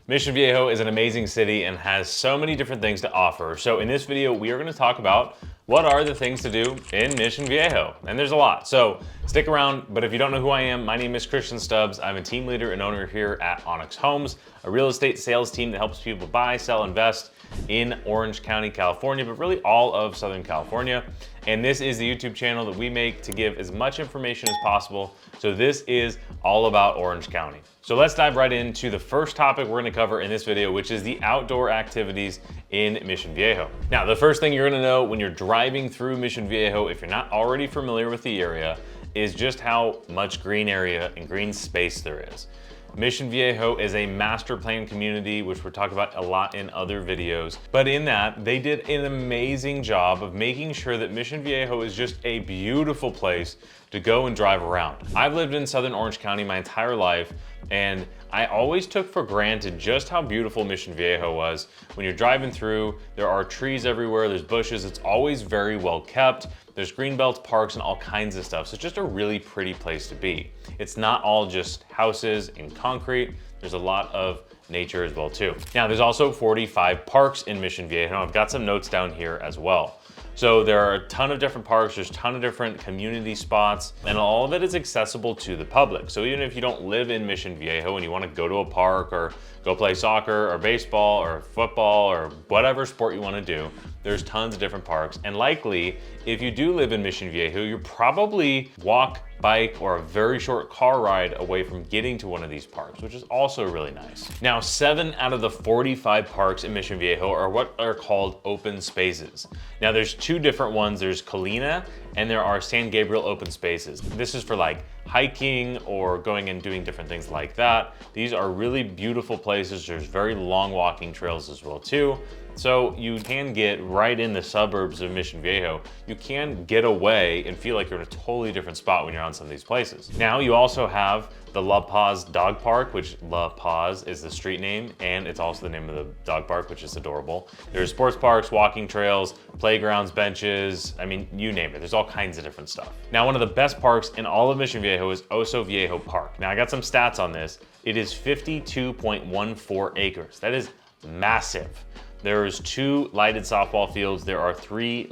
Mission Viejo is an amazing city and has so many different things to offer. So in this video, we are going to talk about what are the things to do in Mission Viejo. And there's a lot, so stick around. But if you don't know who I am, my name is Christian Stubbs. I'm a team leader and owner here at Onyx Homes, a real estate sales team that helps people buy, sell, invest in Orange County, California, but really all of Southern California. And this is the YouTube channel that we make to give as much information as possible. So this is all about Orange County. So let's dive right into the first topic we're gonna cover in this video, which is the outdoor activities in Mission Viejo. Now, the first thing you're gonna know when you're driving through Mission Viejo, if you're not already familiar with the area, is just how much green area and green space there is. Mission Viejo is a master plan community, which we're talking about a lot in other videos. But in that, they did an amazing job of making sure that Mission Viejo is just a beautiful place to go and drive around. I've lived in Southern Orange County my entire life, and I always took for granted just how beautiful Mission Viejo was. When you're driving through, there are trees everywhere, there's bushes, it's always very well kept. There's greenbelt parks and all kinds of stuff. So it's just a really pretty place to be. It's not all just houses and concrete. There's a lot of nature as well too. Now there's also 45 parks in Mission Viejo. I've got some notes down here as well. So there are a ton of different parks, there's a ton of different community spots, and all of it is accessible to the public. So even if you don't live in Mission Viejo and you want to go to a park or go play soccer or baseball or football or whatever sport you want to do, there's tons of different parks. And likely, if you do live in Mission Viejo, you probably walk, bike, or a very short car ride away from getting to one of these parks, which is also really nice. Now, 7 out of the 45 parks in Mission Viejo are what are called open spaces. Now, there's 2 different ones. There's Colina and there are San Gabriel open spaces. This is for like hiking or going and doing different things like that. These are really beautiful places. There's very long walking trails as well too. So you can get right in the suburbs of Mission Viejo. You can get away and feel like you're in a totally different spot when you're on some of these places. Now you also have the La Paz Dog Park, which La Paz is the street name, and it's also the name of the dog park, which is adorable. There's sports parks, walking trails, playgrounds, benches, I mean, you name it. There's all kinds of different stuff. Now, one of the best parks in all of Mission Viejo is Oso Viejo Park. Now, I got some stats on this. It is 52.14 acres. That is massive. There's 2 lighted softball fields. There are 3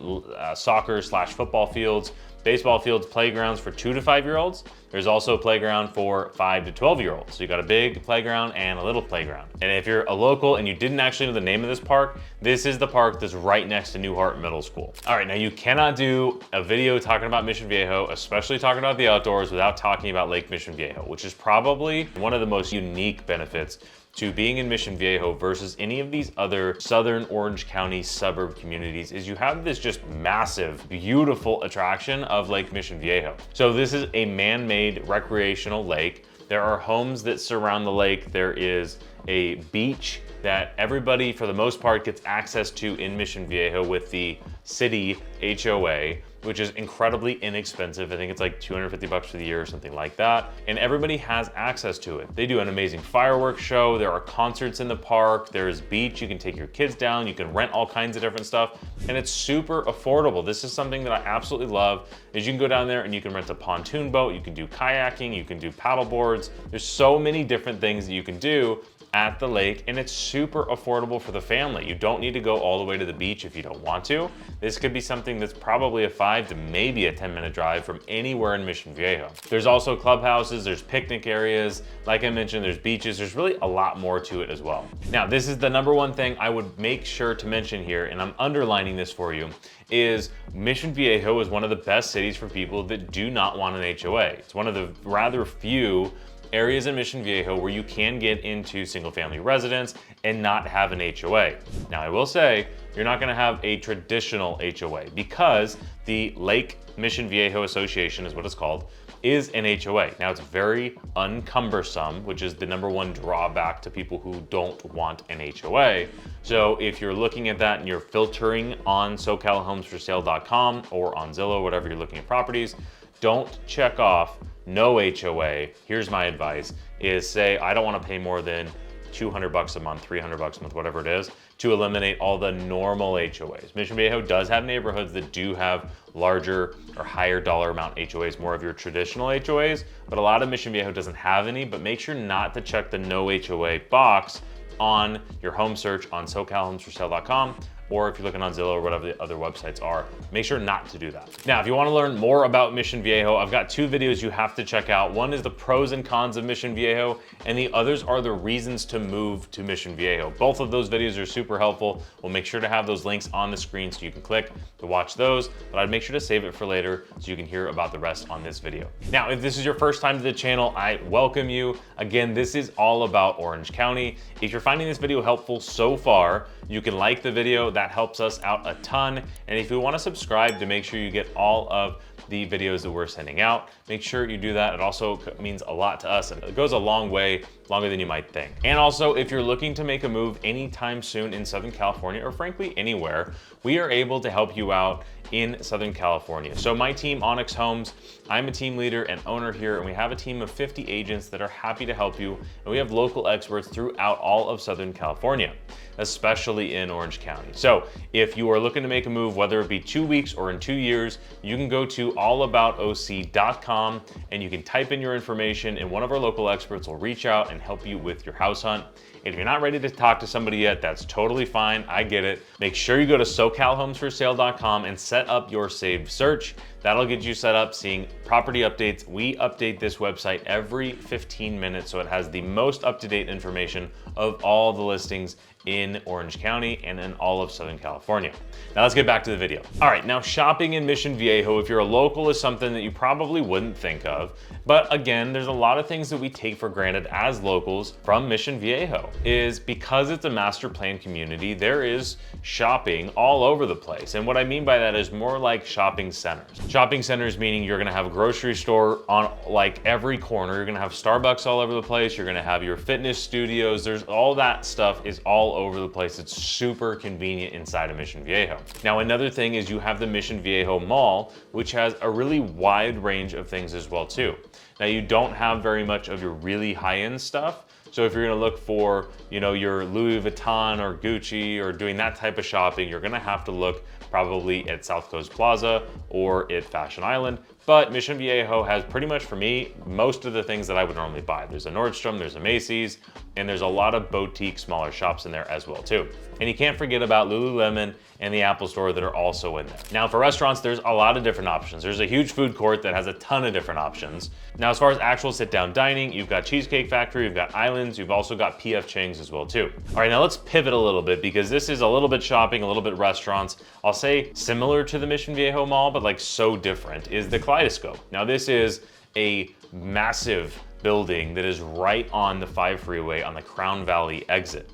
soccer/football fields, baseball fields, playgrounds for 2 to 5-year-olds. There's also a playground for 5 to 12-year-olds. So you got a big playground and a little playground. And if you're a local and you didn't actually know the name of this park, this is the park that's right next to Newhart Middle School. All right, now you cannot do a video talking about Mission Viejo, especially talking about the outdoors, without talking about Lake Mission Viejo, which is probably one of the most unique benefits to being in Mission Viejo versus any of these other Southern Orange County suburb communities is you have this just massive, beautiful attraction of Lake Mission Viejo. So this is a man-made recreational lake. There are homes that surround the lake. There is a beach that everybody, for the most part, gets access to in Mission Viejo with the city HOA, which is incredibly inexpensive. I think it's like $250 for the year or something like that. And everybody has access to it. They do an amazing fireworks show. There are concerts in the park. There's beach. You can take your kids down. You can rent all kinds of different stuff. And it's super affordable. This is something that I absolutely love, is you can go down there and you can rent a pontoon boat. You can do kayaking. You can do paddle boards. There's so many different things that you can do at the lake, and it's super affordable for the family. You don't need to go all the way to the beach if you don't want to. This could be something that's probably a 5 to maybe a 10-minute drive from anywhere in Mission Viejo. There's also clubhouses, there's picnic areas. Like I mentioned, there's beaches. There's really a lot more to it as well. Now, this is the #1 thing I would make sure to mention here, and I'm underlining this for you, is Mission Viejo is one of the best cities for people that do not want an HOA. It's one of the rather few areas in Mission Viejo where you can get into single family residence and not have an HOA. Now, I will say, you're not gonna have a traditional HOA because the Lake Mission Viejo Association is what it's called, is an HOA. Now, it's very uncumbersome, which is the #1 drawback to people who don't want an HOA. So if you're looking at that and you're filtering on SoCalHomesForSale.com or on Zillow, whatever you're looking at properties, don't check off no HOA. Here's my advice, is say, I don't wanna pay more than $200 a month, $300 a month, whatever it is, to eliminate all the normal HOAs. Mission Viejo does have neighborhoods that do have larger or higher dollar amount HOAs, more of your traditional HOAs, but a lot of Mission Viejo doesn't have any, but make sure not to check the no HOA box on your home search on SoCalHomesForSale.com, or if you're looking on Zillow or whatever the other websites are, make sure not to do that. Now, if you want to learn more about Mission Viejo, I've got 2 videos you have to check out. One is the pros and cons of Mission Viejo, and the others are the reasons to move to Mission Viejo. Both of those videos are super helpful. We'll make sure to have those links on the screen so you can click to watch those, but I'd make sure to save it for later so you can hear about the rest on this video. Now, if this is your first time to the channel, I welcome you. Again, this is all about Orange County. If you're finding this video helpful so far, you can like the video, that helps us out a ton. And if you want to subscribe to make sure you get all of the videos that we're sending out, make sure you do that. It also means a lot to us, and it goes a long way, longer than you might think. And also, if you're looking to make a move anytime soon in Southern California, or frankly anywhere, we are able to help you out in Southern California. So my team, Onyx Homes, I'm a team leader and owner here, and we have a team of 50 agents that are happy to help you, and we have local experts throughout all of Southern California, especially in Orange County. So if you are looking to make a move, whether it be 2 weeks or in 2 years, you can go to allaboutoc.com and you can type in your information, and one of our local experts will reach out and help you with your house hunt. If you're not ready to talk to somebody yet, that's totally fine. I get it. Make sure you go to SoCalHomesForSale.com and set up your saved search. That'll get you set up seeing property updates. We update this website every 15 minutes, so it has the most up-to-date information of all the listings in Orange County and in all of Southern California. Now let's get back to the video. All right, now shopping in Mission Viejo, if you're a local, is something that you probably wouldn't think of. But again, there's a lot of things that we take for granted as locals from Mission Viejo. Is because it's a master plan community, there is shopping all over the place. And what I mean by that is more like shopping centers. Shopping centers meaning you're gonna have a grocery store on like every corner. You're gonna have Starbucks all over the place. You're gonna have your fitness studios. There's all that stuff is all over the place. It's super convenient inside of Mission Viejo. Now, another thing is you have the Mission Viejo Mall, which has a really wide range of things as well too. Now, you don't have very much of your really high-end stuff. So if you're gonna look for, you know, your Louis Vuitton or Gucci or doing that type of shopping, you're gonna have to look probably at South Coast Plaza or at Fashion Island. But Mission Viejo has pretty much, for me, most of the things that I would normally buy. There's a Nordstrom, there's a Macy's, and there's a lot of boutique smaller shops in there as well too. And you can't forget about Lululemon and the Apple Store that are also in there. Now for restaurants, there's a lot of different options. There's a huge food court that has a ton of different options. Now as far as actual sit-down dining, you've got Cheesecake Factory, you've got Islands, you've also got P.F. Chang's as well too. All right, now let's pivot a little bit because this is a little bit shopping, a little bit restaurants. I'll say similar to the Mission Viejo Mall, but like so different, is the Kaleidoscope. Now this is a massive building that is right on the 5 freeway on the Crown Valley exit.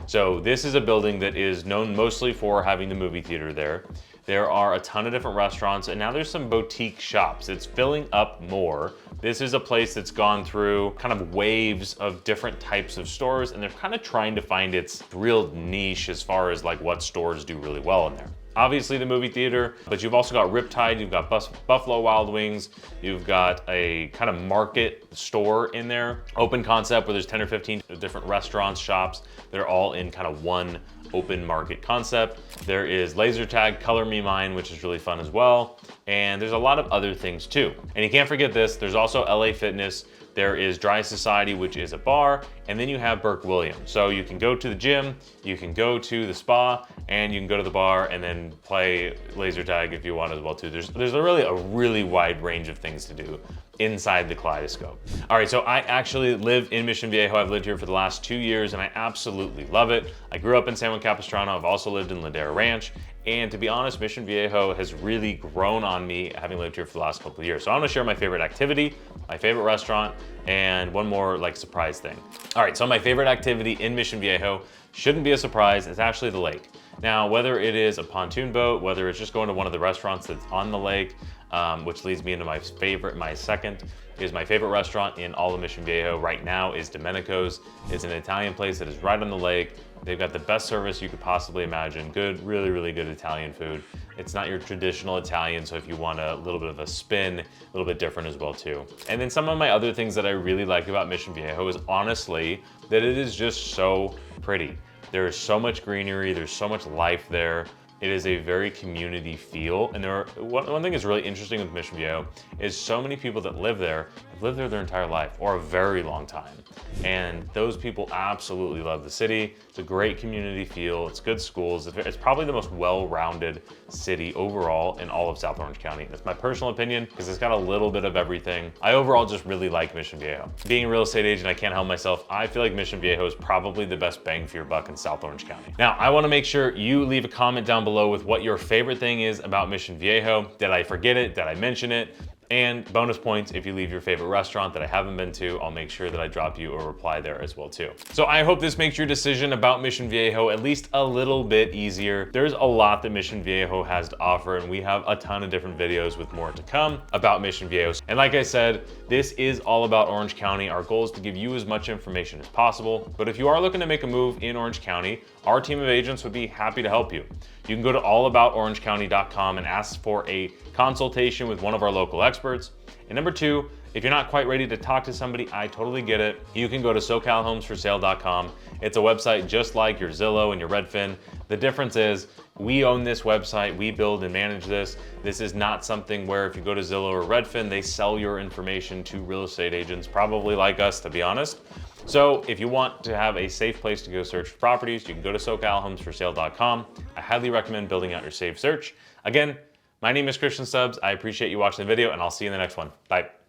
So this is a building that is known mostly for having the movie theater there. There are a ton of different restaurants, and now there's some boutique shops. It's filling up more. This is a place that's gone through kind of waves of different types of stores, and they're kind of trying to find its real niche as far as like what stores do really well in there. Obviously the movie theater, but you've also got Riptide, you've got Buffalo Wild Wings, you've got a kind of market store in there, open concept where there's 10 or 15 different restaurants, shops that are all in kind of one open market concept. There is laser tag, Color Me Mine, which is really fun as well. And there's a lot of other things too. And you can't forget this, there's also LA Fitness. There is Dry Society, which is a bar, and then you have Burke Williams. So you can go to the gym, you can go to the spa, and you can go to the bar and then play laser tag if you want as well too. There's really a really wide range of things to do inside the Kaleidoscope. All right, so I actually live in Mission Viejo. I've lived here for the last 2 years and I absolutely love it. I grew up in San Juan Capistrano. I've also lived in Ladera Ranch. And to be honest, Mission Viejo has really grown on me having lived here for the last couple of years. So I'm gonna share my favorite activity, my favorite restaurant, and one more like surprise thing. All right, so my favorite activity in Mission Viejo shouldn't be a surprise. It's actually the lake. Now, whether it is a pontoon boat, whether it's just going to one of the restaurants that's on the lake, which leads me into my second is my favorite restaurant in all of Mission Viejo right now is Domenico's. It's an Italian place that is right on the lake. They've got the best service you could possibly imagine. Good, really, really good Italian food. It's not your traditional Italian, so if you want a little bit of a spin, a little bit different as well too. And then some of my other things that I really like about Mission Viejo is honestly that it is just so pretty. There is so much greenery, there's so much life there. It is a very community feel. And one thing that's really interesting with Mission Viejo is so many people that live there have lived there their entire life or a very long time. And those people absolutely love the city. It's a great community feel. It's good schools. It's probably the most well-rounded city overall in all of South Orange County. That's my personal opinion because it's got a little bit of everything. I overall just really like Mission Viejo. Being a real estate agent, I can't help myself. I feel like Mission Viejo is probably the best bang for your buck in South Orange County. Now, I want to make sure you leave a comment down below with what your favorite thing is about Mission Viejo. Did I forget it? Did I mention it? And bonus points if you leave your favorite restaurant that I haven't been to. I'll make sure that I drop you a reply there as well too. So I hope this makes your decision about Mission Viejo at least a little bit easier. There's a lot that Mission Viejo has to offer, and we have a ton of different videos with more to come about Mission Viejo. And like I said, this is all about Orange County. Our goal is to give you as much information as possible. But if you are looking to make a move in Orange County, our team of agents would be happy to help you. You can go to allaboutorangecounty.com and ask for a consultation with one of our local experts. And number two, if you're not quite ready to talk to somebody, I totally get it. You can go to socalhomesforsale.com. It's a website just like your Zillow and your Redfin. The difference is we own this website, we build and manage this. This is not something where if you go to Zillow or Redfin, they sell your information to real estate agents, probably like us, to be honest. So if you want to have a safe place to go search for properties, you can go to socalhomesforsale.com. I highly recommend building out your safe search. Again, my name is Christian Stubbs. I appreciate you watching the video, and I'll see you in the next one. Bye.